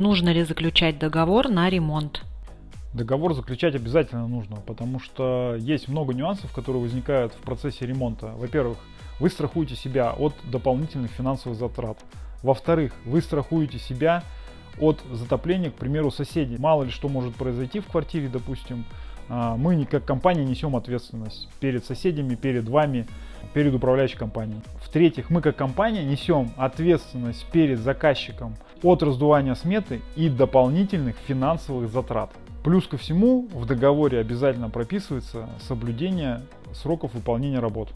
Нужно ли заключать договор на ремонт? Договор заключать обязательно нужно, потому что есть много нюансов, которые возникают в процессе ремонта. Во-первых, вы страхуете себя от дополнительных финансовых затрат. Во-вторых, вы страхуете себя от затопления, к примеру, соседей. Мало ли что может произойти в квартире, допустим. Мы как компания несем ответственность перед соседями, перед вами, перед управляющей компанией. В-третьих, мы как компания несем ответственность перед заказчиком от раздувания сметы и дополнительных финансовых затрат. Плюс ко всему в договоре обязательно прописывается соблюдение сроков выполнения работ.